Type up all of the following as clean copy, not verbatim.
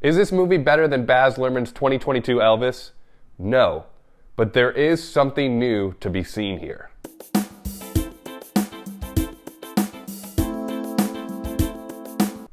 Is this movie better than Baz Luhrmann's 2022 Elvis? No, but there is something new to be seen here.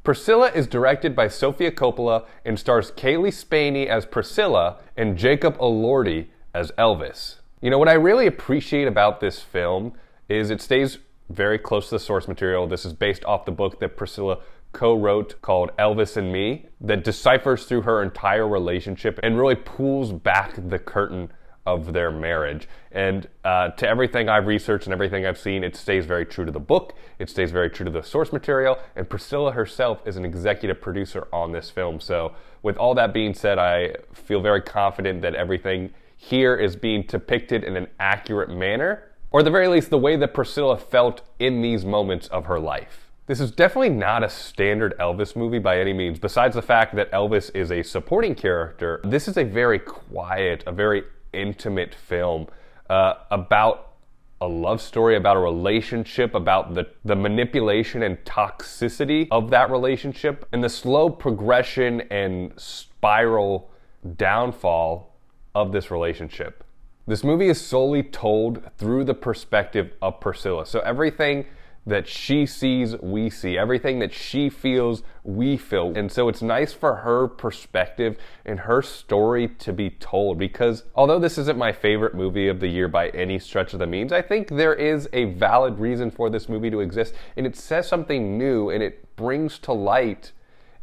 Priscilla is directed by Sofia Coppola and stars Cailee Spaeny as Priscilla and Jacob Elordi as Elvis. You know, what I really appreciate about this film is it stays very close to the source material. This is based off the book that Priscilla co-wrote called Elvis and Me, that deciphers through her entire relationship and really pulls back the curtain of their marriage. And to everything I've researched and everything I've seen, it stays very true to the book, it stays very true to the source material, and Priscilla herself is an executive producer on this film. So with all that being said, I feel very confident that everything here is being depicted in an accurate manner, or at the very least the way that Priscilla felt in these moments of her life. This is definitely not a standard Elvis movie by any means. Besides the fact that Elvis is a supporting character, this is a very quiet, a very intimate film about a love story, about a relationship, about the manipulation and toxicity of that relationship, and the slow progression and spiral downfall of this relationship. This movie is solely told through the perspective of Priscilla. So everything that she sees, we see. Everything that she feels, we feel. And so it's nice for her perspective and her story to be told, because although this isn't my favorite movie of the year by any stretch of the means, I think there is a valid reason for this movie to exist, and it says something new, and it brings to light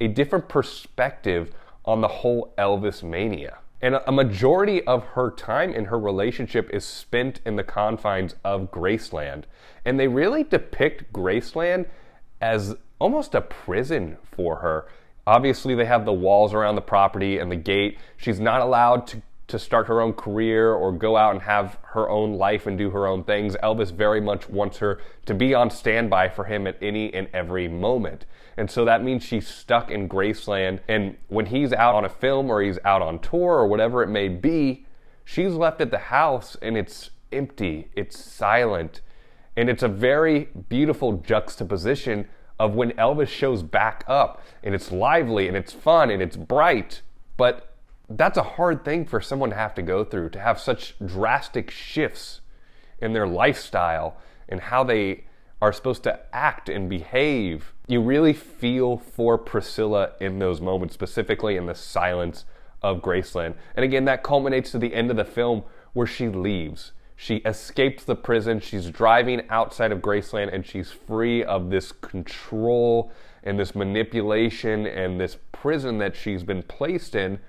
a different perspective on the whole Elvis mania. And a majority of her time in her relationship is spent in the confines of Graceland. And they really depict Graceland as almost a prison for her. Obviously, they have the walls around the property and the gate. She's not allowed to start her own career or go out and have her own life and do her own things. Elvis very much wants her to be on standby for him at any and every moment. And so that means she's stuck in Graceland, and when he's out on a film or he's out on tour or whatever it may be, she's left at the house and it's empty, it's silent, and it's a very beautiful juxtaposition of when Elvis shows back up, and it's lively and it's fun and it's bright. But that's a hard thing for someone to have to go through, to have such drastic shifts in their lifestyle and how they are supposed to act and behave. You really feel for Priscilla in those moments, specifically in the silence of Graceland. And again, that culminates to the end of the film where she leaves. She escapes the prison, she's driving outside of Graceland, and she's free of this control and this manipulation and this prison that she's been placed in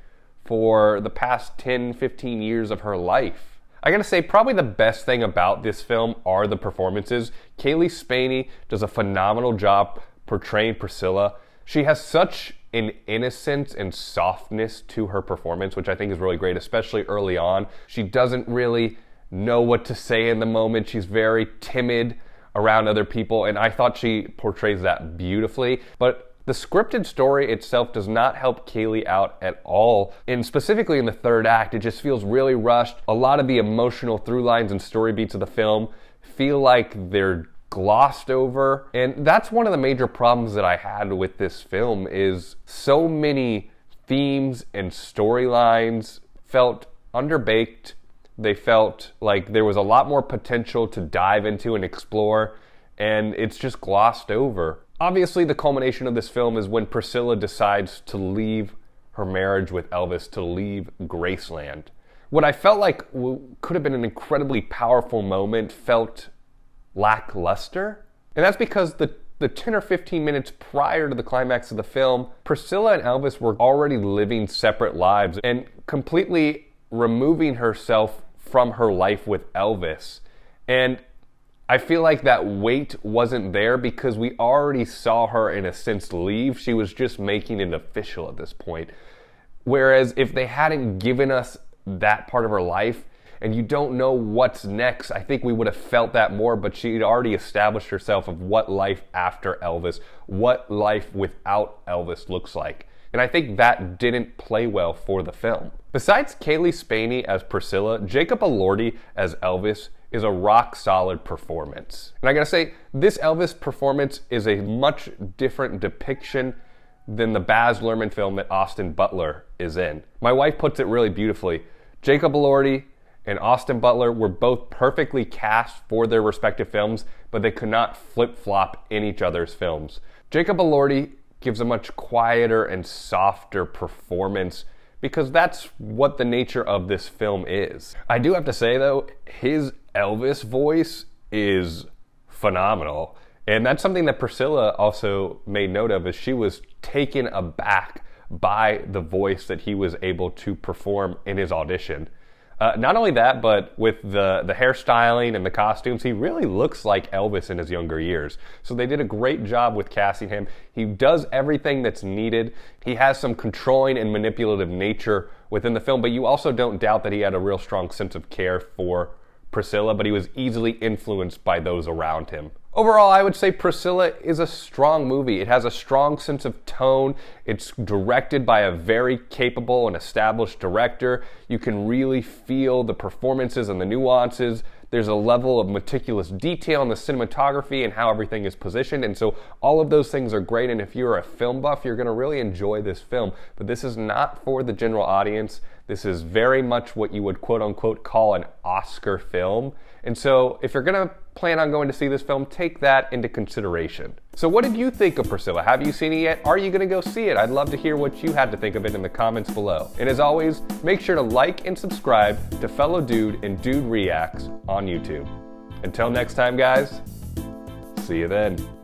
for the past 10, 15 years of her life. I gotta say, probably the best thing about this film are the performances. Cailee Spaeny does a phenomenal job portraying Priscilla. She has such an innocence and softness to her performance, which I think is really great, especially early on. She doesn't really know what to say in the moment. She's very timid around other people, and I thought she portrays that beautifully. But the scripted story itself does not help Cailee out at all, and specifically in the third act, it just feels really rushed. A lot of the emotional through lines and story beats of the film feel like they're glossed over, and that's one of the major problems that I had with this film, is so many themes and storylines felt underbaked. They felt like there was a lot more potential to dive into and explore, and it's just glossed over. Obviously, the culmination of this film is when Priscilla decides to leave her marriage with Elvis, to leave Graceland. What I felt like could have been an incredibly powerful moment felt lackluster. And that's because the 10 or 15 minutes prior to the climax of the film, Priscilla and Elvis were already living separate lives and completely removing herself from her life with Elvis. And I feel like that weight wasn't there because we already saw her, in a sense, leave. She was just making it official at this point. Whereas if they hadn't given us that part of her life, and you don't know what's next, I think we would have felt that more, but she'd already established herself of what life after Elvis, what life without Elvis looks like. And I think that didn't play well for the film. Besides Cailee Spaeny as Priscilla, Jacob Elordi as Elvis is a rock-solid performance. And I gotta say, this Elvis performance is a much different depiction than the Baz Luhrmann film that Austin Butler is in. My wife puts it really beautifully. Jacob Elordi and Austin Butler were both perfectly cast for their respective films, but they could not flip-flop in each other's films. Jacob Elordi gives a much quieter and softer performance because that's what the nature of this film is. I do have to say though, his Elvis voice is phenomenal. And that's something that Priscilla also made note of, is she was taken aback by the voice that he was able to perform in his audition. Not only that, but with the hairstyling and the costumes, he really looks like Elvis in his younger years. So they did a great job with casting him. He does everything that's needed. He has some controlling and manipulative nature within the film, but you also don't doubt that he had a real strong sense of care for Priscilla, but he was easily influenced by those around him. Overall, I would say Priscilla is a strong movie. It has a strong sense of tone. It's directed by a very capable and established director. You can really feel the performances and the nuances. There's a level of meticulous detail in the cinematography and how everything is positioned. And so all of those things are great. And if you're a film buff, you're going to really enjoy this film. But this is not for the general audience. This is very much what you would quote unquote call an Oscar film. And so if you're going to plan on going to see this film, take that into consideration. So what did you think of Priscilla? Have you seen it yet? Are you going to go see it? I'd love to hear what you had to think of it in the comments below. And as always, make sure to like and subscribe to Fellow Dude and Dude Reacts on YouTube. Until next time, guys, see you then.